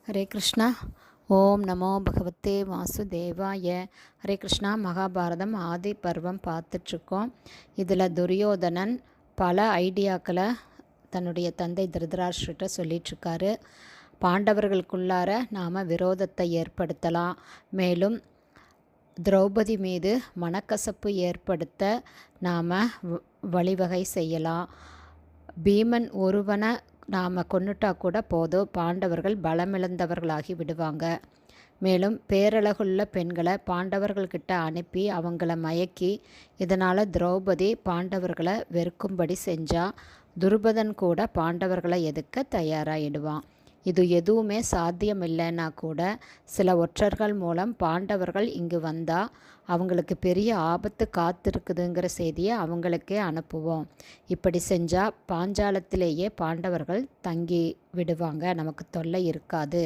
ஹரே கிருஷ்ணா. ஓம் நமோ பகவத்தே வாசுதேவாய. ஹரே கிருஷ்ணா. மகாபாரதம் ஆதி பருவம் பார்த்துட்ருக்கோம். இதில் துரியோதனன் பல ஐடியாக்களை தன்னுடைய தந்தை திருதராஷ்டிரர்கிட்ட சொல்லிகிட்ருக்காரு. பாண்டவர்களுக்குள்ளார நாம் விரோதத்தை ஏற்படுத்தலாம், மேலும் திரௌபதி மீது மனக்கசப்பு ஏற்படுத்த நாம் வழிவகை செய்யலாம். பீமன் ஒருவனை நாம் கொன்னுட்டா கூட போதும், பாண்டவர்கள் பலமிழந்தவர்களாகி விடுவாங்க. மேலும் பேரழகுள்ள பெண்களை பாண்டவர்கள்கிட்ட அனுப்பி அவங்கள மயக்கி இதனால் திரௌபதி பாண்டவர்களை வெறுக்கும்படி செஞ்சால் துருபதன் கூட பாண்டவர்களை எதிர்க்க தயாராகிடுவான். இது எதுவுமே சாத்தியம் இல்லைன்னா கூட சில ஒற்றர்கள் மூலம் பாண்டவர்கள் இங்கு வந்தால் அவங்களுக்கு பெரிய ஆபத்து காத்திருக்குதுங்கிற செய்தியை அவங்களுக்கே அனுப்புவோம். இப்படி செஞ்சால் பாஞ்சாலத்திலேயே பாண்டவர்கள் தங்கி விடுவாங்க, நமக்கு தொல்லை இருக்காது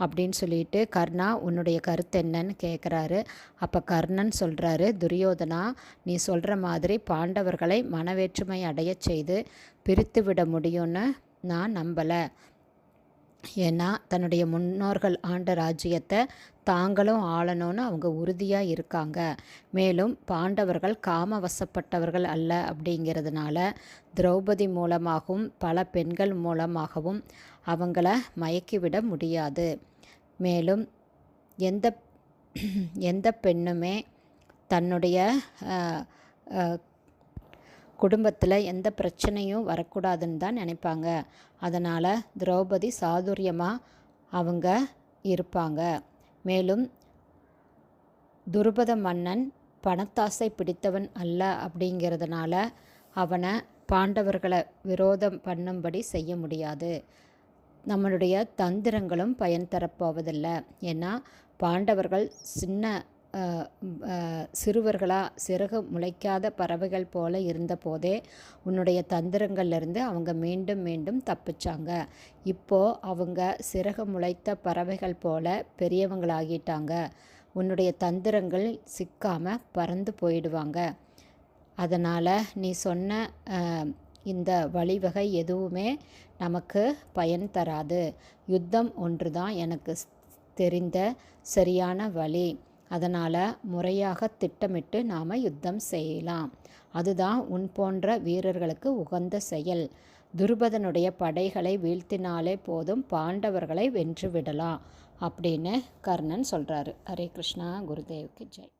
அப்படின்னு சொல்லிட்டு கர்ணா உன்னுடைய கருத்து என்னன்னு கேட்குறாரு. அப்போ கர்ணன் சொல்கிறாரு, துரியோதனா, நீ சொல்கிற மாதிரி பாண்டவர்களை மனவேற்றுமை அடைய செய்து பிரித்து விட முடியும்னு நான் நம்பலை. ஏன்னா தன்னுடைய முன்னோர்கள் ஆண்ட ராஜ்யத்தை தாங்களும் ஆளணும்னு அவங்க உறுதியாக இருக்காங்க. மேலும் பாண்டவர்கள் காமவசப்பட்டவர்கள் அல்ல அப்படிங்கிறதுனால திரௌபதி மூலமாகவும் பல பெண்கள் மூலமாகவும் அவங்கள மயக்கிவிட முடியாது. மேலும் எந்த பெண்ணுமே தன்னுடைய குடும்பத்தில் எந்த பிரச்சனையும் வரக்கூடாதுன்னு தான் நினைப்பாங்க. அதனால் திரௌபதி சாதுரியமாக அவங்க இருப்பாங்க. மேலும் துருபத மன்னன் பணத்தாசை பிடித்தவன் அல்ல அப்படிங்கிறதுனால அவனை பாண்டவர்களை விரோதம் பண்ணும்படி செய்ய முடியாது. நம்மளுடைய தந்திரங்களும் பயன் தரப்போவதில்லை. ஏன்னா பாண்டவர்கள் சிறுவர்களாக சிறகு முளைக்காத பறவைகள் போல இருந்தபோதே உன்னுடைய தந்திரங்கள்லேருந்து அவங்க மீண்டும் மீண்டும் தப்பிச்சாங்க. இப்போது அவங்க சிறகு முளைத்த பறவைகள் போல பெரியவங்களாகிட்டாங்க. உன்னுடைய தந்திரங்கள் சிக்காமல் பறந்து போயிடுவாங்க. அதனால் நீ சொன்ன இந்த வழிவகை எதுவுமே நமக்கு பயன் தராது. யுத்தம் ஒன்று தான் எனக்கு தெரிந்த சரியான வழி. அதனால் முறையாக திட்டமிட்டு நாம் யுத்தம் செய்யலாம். அதுதான் உன் போன்ற வீரர்களுக்கு உகந்த செயல். துருபதனுடைய படைகளை வீழ்த்தினாலே போதும், பாண்டவர்களை வென்று விடலாம் அப்படின்னு கர்ணன் சொல்கிறாரு. ஹரே கிருஷ்ணா. குருதேவுக்கு ஜெய்.